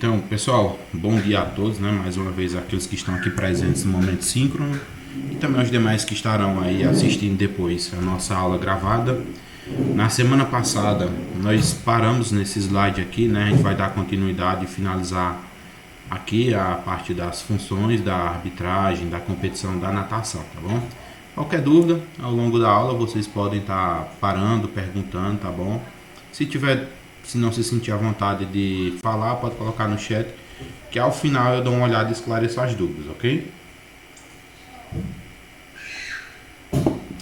Então, pessoal, bom dia a todos, né? Mais uma vez aqueles que estão aqui presentes no momento síncrono e também os demais que estarão aí assistindo depois a nossa aula gravada. Na semana passada, nós paramos nesse slide aqui, né? A gente vai dar continuidade e finalizar aqui a parte das funções da arbitragem, da competição da natação, tá bom? Qualquer dúvida ao longo da aula vocês podem estar parando, perguntando, tá bom? Se não se sentir à vontade de falar, pode colocar no chat, que ao final eu dou uma olhada e esclareço as dúvidas, ok?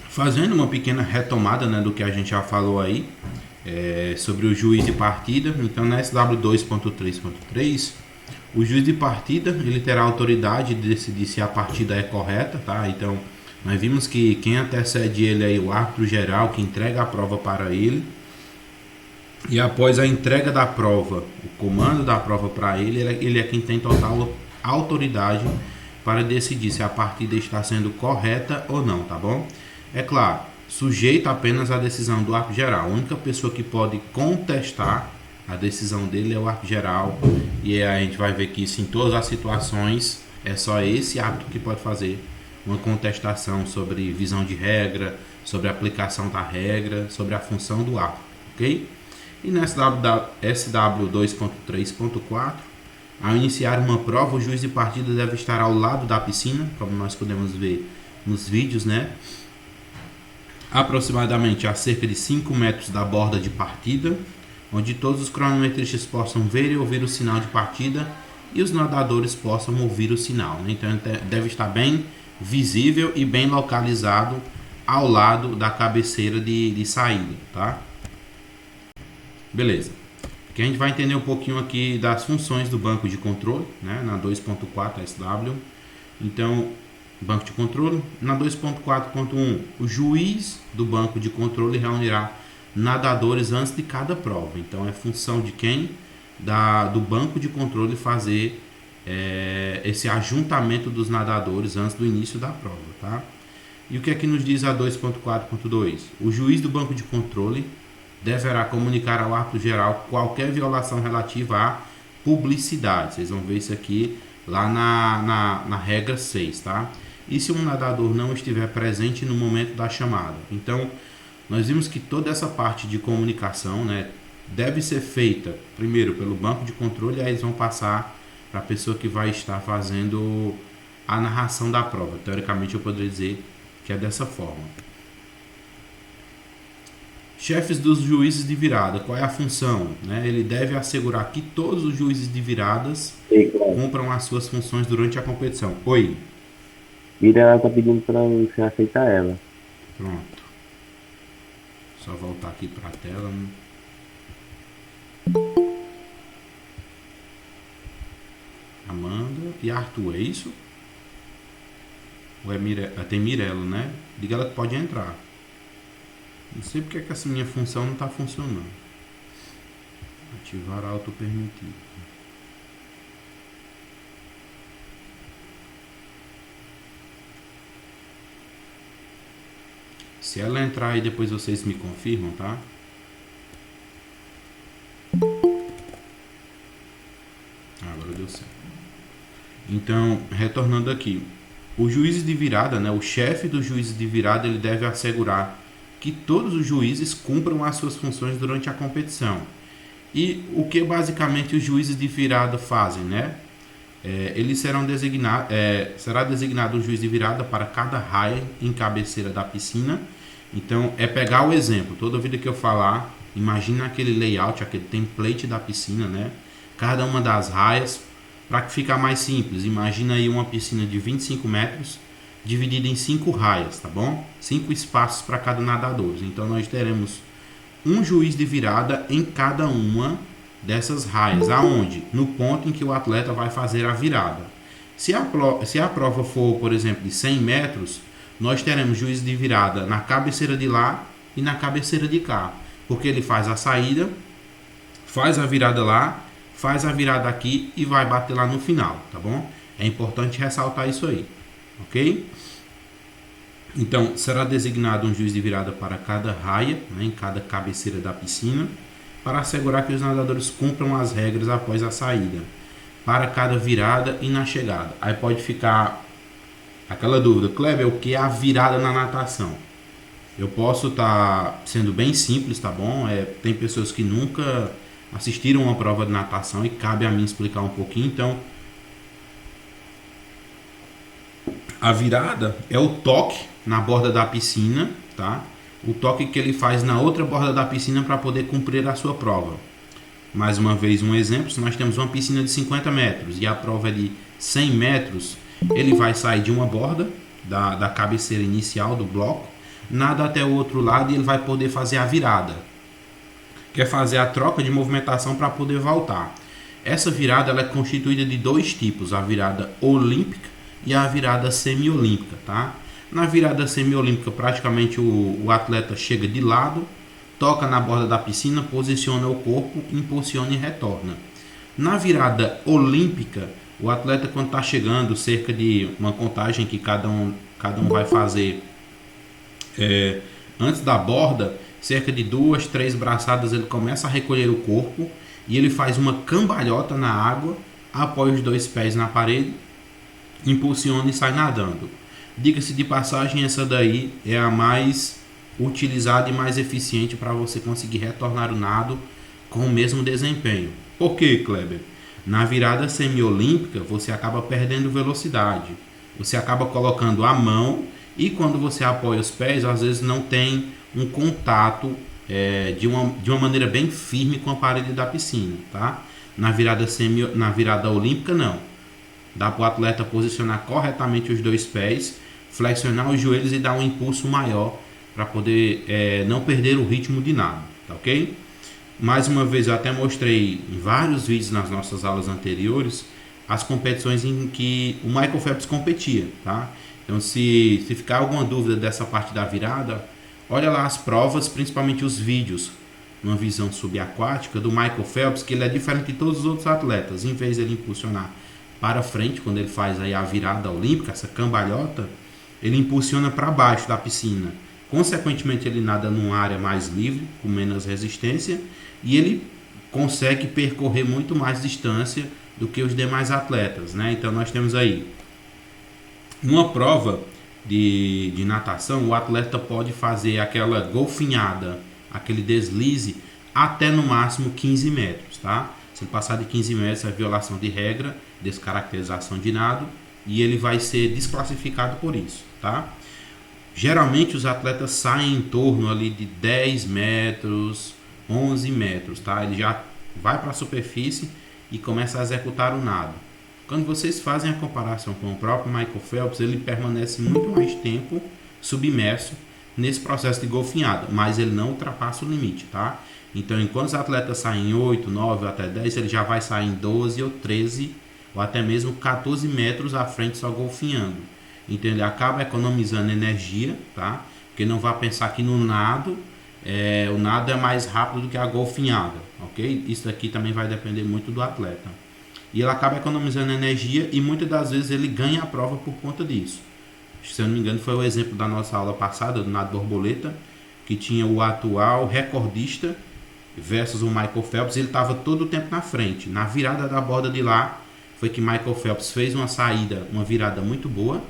Fazendo uma pequena retomada, né, do que a gente já falou aí, sobre o juiz de partida. Então, na SW2.3.3, o juiz de partida ele terá a autoridade de decidir se a partida é correta, tá? Então, nós vimos que quem antecede ele é o árbitro geral, que entrega a prova para ele. E após a entrega da prova, o comando da prova para ele, ele é quem tem total autoridade para decidir se a partida está sendo correta ou não, tá bom? É claro, sujeito apenas à decisão do árbitro geral. A única pessoa que pode contestar a decisão dele é o árbitro geral. E a gente vai ver que isso em todas as situações é só esse árbitro que pode fazer uma contestação sobre visão de regra, sobre a aplicação da regra, sobre a função do árbitro, ok? E na SW2.3.4, ao iniciar uma prova, o juiz de partida deve estar ao lado da piscina, como nós podemos ver nos vídeos, né? Aproximadamente a cerca de 5 metros da borda de partida, onde todos os cronometristas possam ver e ouvir o sinal de partida e os nadadores possam ouvir o sinal, né? Então deve estar bem visível e bem localizado ao lado da cabeceira de saída, tá? Beleza. Aqui a gente vai entender um pouquinho aqui das funções do banco de controle, né? Na 2.4 SW. Então, banco de controle. Na 2.4.1, o juiz do banco de controle reunirá nadadores antes de cada prova. Então, é função de quem? Do banco de controle fazer esse ajuntamento dos nadadores antes do início da prova, tá? E o que é que nos diz a 2.4.2? O juiz do banco de controle deverá comunicar ao árbitro geral qualquer violação relativa à publicidade. Vocês vão ver isso aqui lá na regra 6, tá? E se um nadador não estiver presente no momento da chamada? Então, nós vimos que toda essa parte de comunicação, né, deve ser feita primeiro pelo banco de controle, e aí eles vão passar para a pessoa que vai estar fazendo a narração da prova. Teoricamente, eu poderia dizer que é dessa forma. Chefes dos juízes de virada, qual é a função? Né? Ele deve assegurar que todos os juízes de viradas cumpram as suas funções durante a competição. Oi. Ira, ela tá pedindo pra você aceitar ela. Pronto. Só voltar aqui para a tela. Amanda e Arthur, é isso? Ou tem Mirella, né? Diga ela que pode entrar. Não sei porque é que essa minha função não está funcionando. Ativar auto permitido. Se ela entrar aí depois vocês me confirmam, tá? Agora deu certo. Então, retornando aqui. O juiz de virada, né? O chefe dos juízes de virada, ele deve assegurar que todos os juízes cumpram as suas funções durante a competição. E o que basicamente os juízes de virada fazem, né? Eles será designado um juiz de virada para cada raia em cabeceira da piscina. Então, é pegar o exemplo. Toda vida que eu falar, imagina aquele layout, aquele template da piscina, né? Cada uma das raias, para que fique mais simples. Imagina aí uma piscina de 25 metros, dividida em 5 raias, tá bom? 5 espaços para cada nadador. Então nós teremos um juiz de virada em cada uma dessas raias. Aonde? No ponto em que o atleta vai fazer a virada. Se a prova for, por exemplo, de 100 metros, nós teremos juiz de virada na cabeceira de lá e na cabeceira de cá. Porque ele faz a saída, faz a virada lá, faz a virada aqui e vai bater lá no final, tá bom? É importante ressaltar isso aí. Ok? Então, será designado um juiz de virada para cada raia, né, em cada cabeceira da piscina, para assegurar que os nadadores cumpram as regras após a saída. para cada virada e na chegada. Aí pode ficar aquela dúvida, Kleber, o que é a virada na natação? Eu posso estar sendo bem simples, tá bom? Tem pessoas que nunca assistiram uma prova de natação e cabe a mim explicar um pouquinho. Então, a virada é o toque na borda da piscina, tá? O toque que ele faz na outra borda da piscina para poder cumprir a sua prova. Mais uma vez um exemplo, se nós temos uma piscina de 50 metros e a prova é de 100 metros, ele vai sair de uma borda da cabeceira inicial do bloco, nada até o outro lado e ele vai poder fazer a virada. Quer fazer a troca de movimentação para poder voltar. Essa virada ela é constituída de dois tipos, a virada olímpica e a virada semiolímpica, tá? Na virada semiolímpica, praticamente o atleta chega de lado, toca na borda da piscina, posiciona o corpo, impulsiona e retorna. Na virada olímpica, o atleta quando está chegando, cerca de uma contagem que cada um vai fazer antes da borda, cerca de 2, 3 braçadas, ele começa a recolher o corpo e ele faz uma cambalhota na água, apoia os dois pés na parede, impulsiona e sai nadando. Diga-se de passagem, essa daí é a mais utilizada e mais eficiente para você conseguir retornar o nado com o mesmo desempenho. Por quê, Kleber? Na virada semiolímpica você acaba perdendo velocidade, você acaba colocando a mão e quando você apoia os pés, às vezes não tem um contato de uma maneira bem firme com a parede da piscina, tá? Na virada olímpica não. Dá para o atleta posicionar corretamente os dois pés, flexionar os joelhos e dar um impulso maior para poder não perder o ritmo de nado, tá ok? Mais uma vez, eu até mostrei em vários vídeos nas nossas aulas anteriores as competições em que o Michael Phelps competia, tá? Então, se ficar alguma dúvida dessa parte da virada, olha lá as provas, principalmente os vídeos, numa visão subaquática do Michael Phelps, que ele é diferente de todos os outros atletas. Em vez de ele impulsionar para frente, quando ele faz aí a virada olímpica, essa cambalhota, ele impulsiona para baixo da piscina. Consequentemente, ele nada numa área mais livre, com menos resistência, e ele consegue percorrer muito mais distância do que os demais atletas, né? Então, nós temos aí uma prova de natação, o atleta pode fazer aquela golfinhada, aquele deslize, até no máximo 15 metros, tá? Se ele passar de 15 metros, é violação de regra, descaracterização de nado, e ele vai ser desclassificado por isso, tá? Geralmente os atletas saem em torno ali de 10 metros, 11 metros, tá? Ele já vai para a superfície e começa a executar o nado. Quando vocês fazem a comparação com o próprio Michael Phelps, ele permanece muito mais tempo submerso nesse processo de golfinhada, mas ele não ultrapassa o limite, tá? Então, enquanto os atletas saem em 8, 9 até 10, ele já vai sair em 12 ou 13 ou até mesmo 14 metros à frente só golfinhando. Então, ele acaba economizando energia, tá? Porque não vai pensar que no nado, o nado é mais rápido do que a golfinhada, ok? Isso aqui também vai depender muito do atleta. E ele acaba economizando energia e muitas das vezes ele ganha a prova por conta disso. Se eu não me engano, foi o exemplo da nossa aula passada, do nado borboleta, que tinha o atual recordista versus o Michael Phelps, ele estava todo o tempo na frente. Na virada da borda de lá, foi que Michael Phelps fez uma virada muito boa,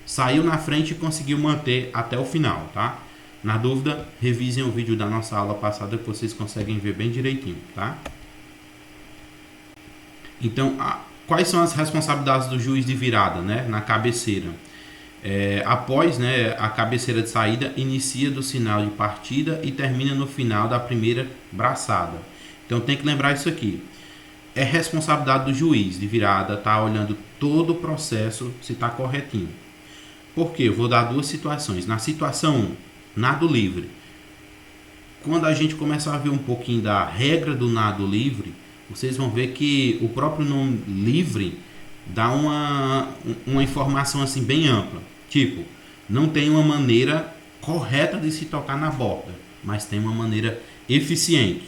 saiu na frente e conseguiu manter até o final, tá? Na dúvida, revisem o vídeo da nossa aula passada que vocês conseguem ver bem direitinho, tá? Então, quais são as responsabilidades do juiz de virada, né, na cabeceira? Após, né, a cabeceira de saída, inicia do sinal de partida e termina no final da primeira braçada. Então, tem que lembrar isso aqui. É responsabilidade do juiz de virada estar olhando todo o processo se está corretinho. Por quê? Eu vou dar duas situações. Na situação 1, nado livre. Quando a gente começar a ver um pouquinho da regra do nado livre, vocês vão ver que o próprio nome livre dá uma informação assim bem ampla. Tipo, não tem uma maneira correta de se tocar na borda, mas tem uma maneira eficiente.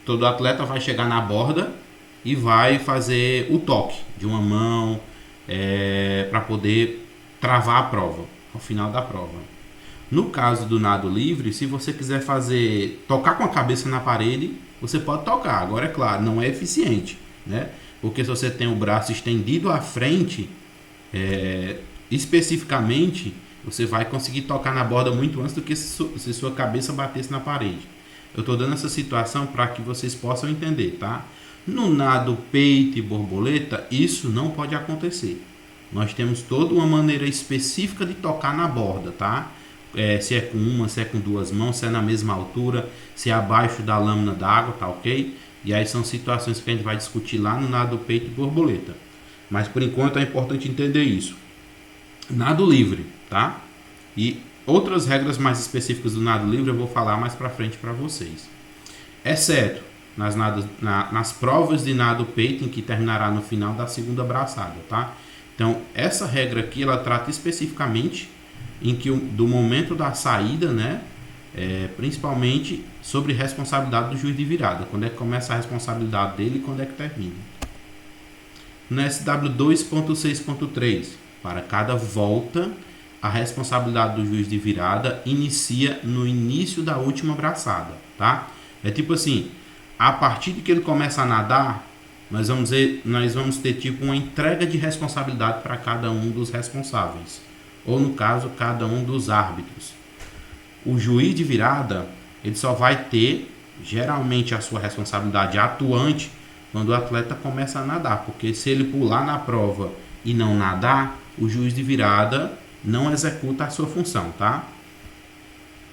Todo atleta vai chegar na borda e vai fazer o toque de uma mão para poder travar a prova, ao final da prova. No caso do nado livre, se você quiser tocar com a cabeça na parede, você pode tocar. Agora, é claro, não é eficiente, né? porque se você tem o braço estendido à frente, especificamente, você vai conseguir tocar na borda muito antes do que se sua cabeça batesse na parede. Eu estou dando essa situação para que vocês possam entender, tá? No nado peito e borboleta, isso não pode acontecer. Nós temos toda uma maneira específica de tocar na borda, tá? Se é com uma, se é com duas mãos, se é na mesma altura, se é abaixo da lâmina d'água, tá ok? E aí são situações que a gente vai discutir lá no nado peito e borboleta. Mas por enquanto é importante entender isso. Nado livre, tá? E outras regras mais específicas do nado livre eu vou falar mais pra frente para vocês. Exceto nas provas de nado peito, em que terminará no final da segunda braçada, tá? Então, essa regra aqui, ela trata especificamente do momento da saída, né? Principalmente sobre responsabilidade do juiz de virada. Quando é que começa a responsabilidade dele e quando é que termina. No SW 2.6.3, para cada volta, a responsabilidade do juiz de virada inicia no início da última braçada, tá? É tipo assim, a partir de que ele começa a nadar, nós vamos ter tipo uma entrega de responsabilidade para cada um dos responsáveis, ou no caso, cada um dos árbitros. O juiz de virada, ele só vai ter geralmente a sua responsabilidade atuante quando o atleta começa a nadar, porque se ele pular na prova e não nadar, o juiz de virada não executa a sua função, tá?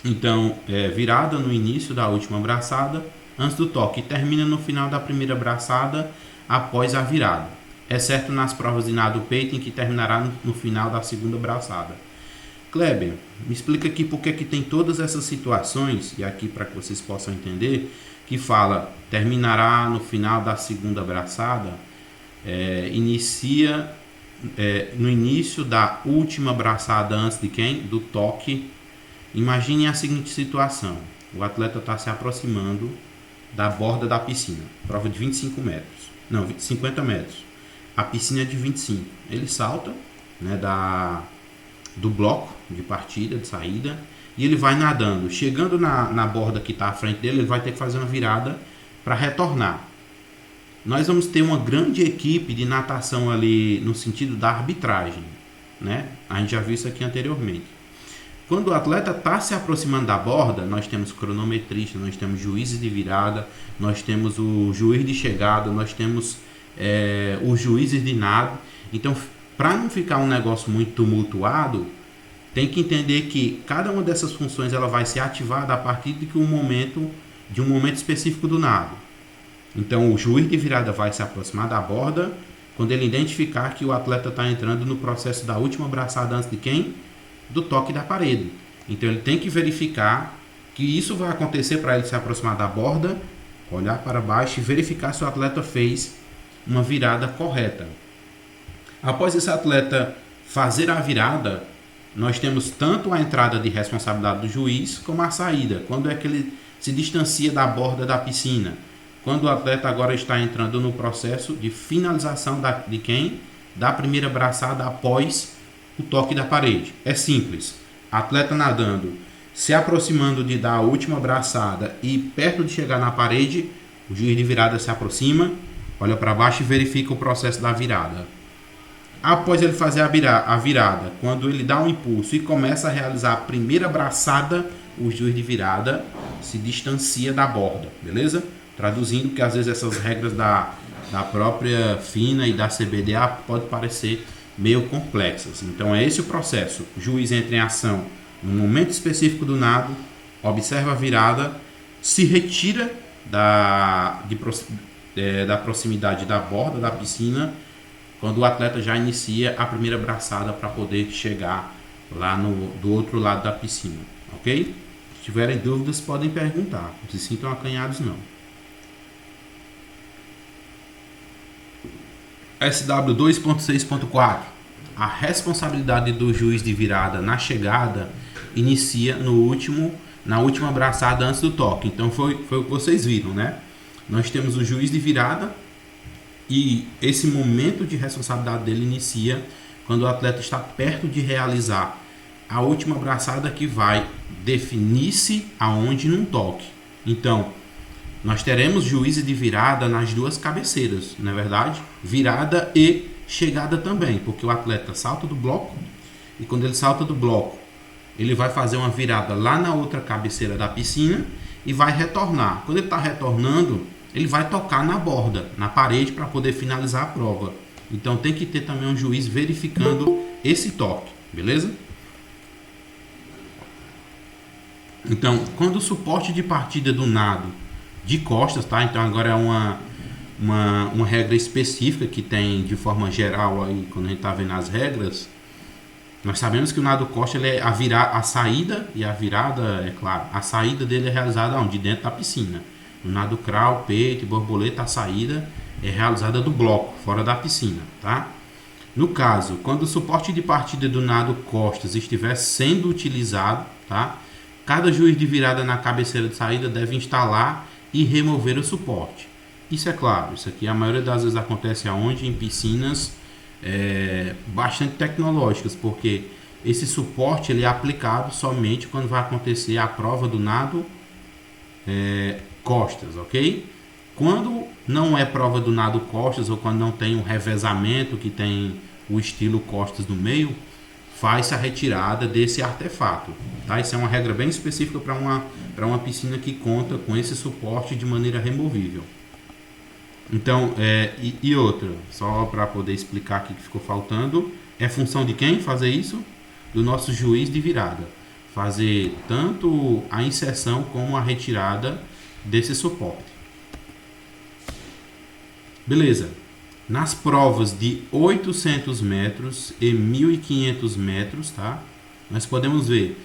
Então, virada no início da última braçada, antes do toque, e termina no final da primeira braçada, após a virada, exceto nas provas de nado peito, em que terminará no final da segunda braçada. Kleber, me explica aqui por que tem todas essas situações, e aqui para que vocês possam entender, que fala, terminará no final da segunda braçada, inicia no início da última braçada antes de quem? Do toque. Imagine a seguinte situação, o atleta está se aproximando da borda da piscina, prova de 25 metros, não, 50 metros, a piscina é de 25, ele salta, né, do bloco de partida, de saída, e ele vai nadando, chegando na borda que está à frente dele, ele vai ter que fazer uma virada para retornar. Nós vamos ter uma grande equipe de natação ali no sentido da arbitragem, né? A gente já viu isso aqui anteriormente. Quando o atleta está se aproximando da borda, nós temos cronometrista, nós temos juízes de virada, nós temos o juiz de chegada, nós temos os juízes de nado. Então, para não ficar um negócio muito tumultuado, tem que entender que cada uma dessas funções ela vai ser ativada a partir de um momento específico do nado. Então, o juiz de virada vai se aproximar da borda quando ele identificar que o atleta está entrando no processo da última braçada antes de quem? Do toque da parede. Então, ele tem que verificar que isso vai acontecer para ele se aproximar da borda, olhar para baixo e verificar se o atleta fez uma virada correta. Após esse atleta fazer a virada, nós temos tanto a entrada de responsabilidade do juiz como a saída, quando é que ele se distancia da borda da piscina. Quando o atleta agora está entrando no processo de finalização de quem? Da primeira braçada após o toque da parede. É simples. Atleta nadando, se aproximando de dar a última braçada e perto de chegar na parede, o juiz de virada se aproxima, olha para baixo e verifica o processo da virada. Após ele fazer a virada, quando ele dá um impulso e começa a realizar a primeira braçada, o juiz de virada se distancia da borda, beleza? Traduzindo que às vezes essas regras da própria FINA e da CBDA podem parecer meio complexas. Então é esse o processo. O juiz entra em ação no momento específico do nado, observa a virada, se retira da proximidade da borda da piscina, quando o atleta já inicia a primeira braçada para poder chegar lá do outro lado da piscina, ok? Se tiverem dúvidas, podem perguntar, não se sintam acanhados não. SW 2.6.4. A responsabilidade do juiz de virada na chegada inicia na última braçada antes do toque. Então foi o que vocês viram, né? Nós temos o juiz de virada e esse momento de responsabilidade dele inicia quando o atleta está perto de realizar a última braçada que vai definir-se aonde num toque. Então, nós teremos juízes de virada nas duas cabeceiras, não é verdade? Virada e chegada também, porque o atleta salta do bloco e quando ele salta do bloco, ele vai fazer uma virada lá na outra cabeceira da piscina e vai retornar. Quando ele está retornando, ele vai tocar na borda, na parede, para poder finalizar a prova. Então tem que ter também um juiz verificando esse toque, beleza? Então, quando o suporte de partida do nado de costas, tá? Então agora é uma regra específica que tem de forma geral aí, quando a gente está vendo as regras. Nós sabemos que o nado costa, ele é a saída e a virada, é claro, a saída dele é realizada onde? Dentro da piscina. No nado crawl, peito e borboleta, a saída é realizada do bloco, fora da piscina, tá? No caso, quando o suporte de partida do nado costas estiver sendo utilizado, tá? Cada juiz de virada na cabeceira de saída deve instalar e remover o suporte. Isso é claro, isso aqui a maioria das vezes acontece aonde? Em piscinas bastante tecnológicas, porque esse suporte ele é aplicado somente quando vai acontecer a prova do nado costas, ok? Quando não é prova do nado costas ou quando não tem um revezamento que tem o estilo costas no meio, faz-se a retirada desse artefato, tá? Isso é uma regra bem específica para uma piscina que conta com esse suporte de maneira removível. Então, e outra, só para poder explicar aqui que ficou faltando, é função de quem fazer isso? Do nosso juiz de virada. Fazer tanto a inserção como a retirada desse suporte. Beleza. Nas provas de 800 metros e 1.500 metros, tá? Nós podemos ver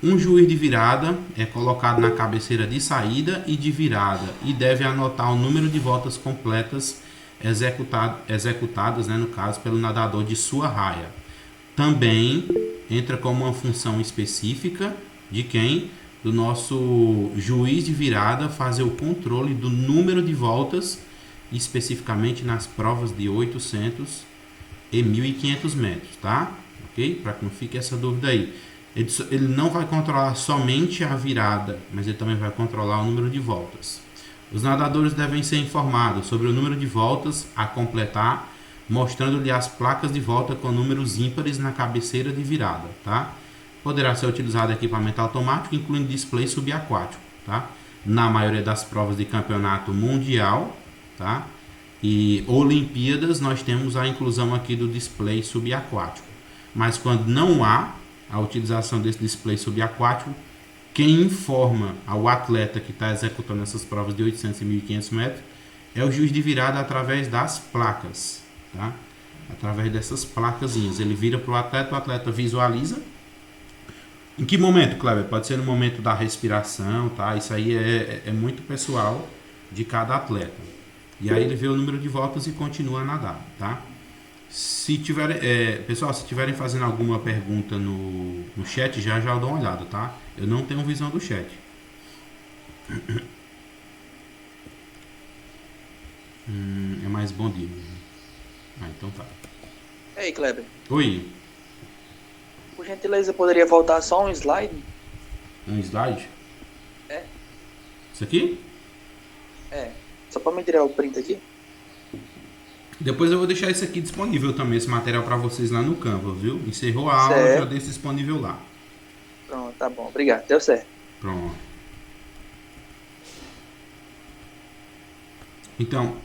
um juiz de virada é colocado na cabeceira de saída e de virada e deve anotar o número de voltas completas executadas, né, no caso, pelo nadador de sua raia. Também entra como uma função específica de quem? Do nosso juiz de virada fazer o controle do número de voltas, especificamente nas provas de 800 e 1.500 metros, tá? Ok? Para que não fique essa dúvida aí. Ele não vai controlar somente a virada, mas ele também vai controlar o número de voltas. Os nadadores devem ser informados sobre o número de voltas a completar, mostrando-lhe as placas de volta com números ímpares na cabeceira de virada, tá? Poderá ser utilizado equipamento automático, incluindo display subaquático, tá? Na maioria das provas de campeonato mundial, tá? E Olimpíadas, nós temos a inclusão aqui do display subaquático. Mas quando não há a utilização desse display subaquático, quem informa ao atleta que está executando essas provas de 800 e 1.500 metros é o juiz de virada através das placas, tá? Através dessas placazinhas. Ele vira para o atleta visualiza. Em que momento, Kleber? Pode ser no momento da respiração, tá? Isso aí é muito pessoal de cada atleta. E aí ele vê o número de voltas e continua a nadar, tá? Se tiver, pessoal, se tiverem fazendo alguma pergunta no chat, já eu dou uma olhada, tá? Eu não tenho visão do chat. É mais bom dia. Então tá. Ei, Kleber. Oi. Por gentileza, poderia voltar só um slide? Um slide? É. Isso aqui? Só para me tirar o print aqui? Depois eu vou deixar isso aqui disponível também, esse material para vocês lá no Canva, viu? Encerrou a aula, já deixo disponível lá. Pronto, tá bom. Obrigado. Deu certo. Pronto. Então,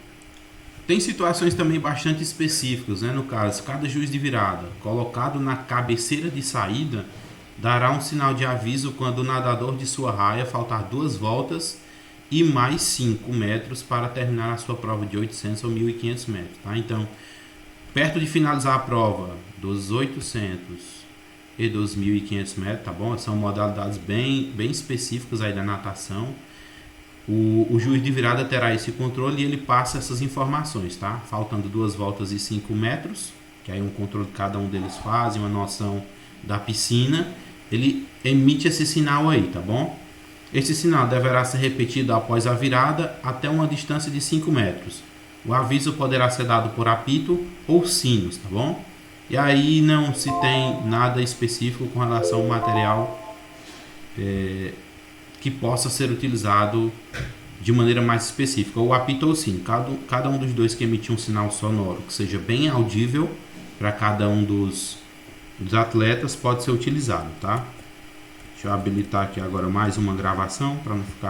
tem situações também bastante específicas, né? No caso, cada juiz de virada colocado na cabeceira de saída dará um sinal de aviso quando o nadador de sua raia faltar 2 voltas e mais 5 metros para terminar a sua prova de 800 ou 1.500 metros, tá? Então, perto de finalizar a prova dos 800 e dos 1.500 metros, tá bom? São modalidades bem específicas aí da natação. O juiz de virada terá esse controle e ele passa essas informações, tá? Faltando 2 voltas e 5 metros, que aí um controle que cada um deles faz, uma noção da piscina, ele emite esse sinal aí, tá bom? Esse sinal deverá ser repetido após a virada até uma distância de 5 metros. O aviso poderá ser dado por apito ou sinos, tá bom? E aí não se tem nada específico com relação ao material que possa ser utilizado de maneira mais específica, o apito ou o sino. Cada um dos dois que emitir um sinal sonoro que seja bem audível para cada um dos atletas pode ser utilizado, tá? Deixa eu habilitar aqui agora mais uma gravação para não ficar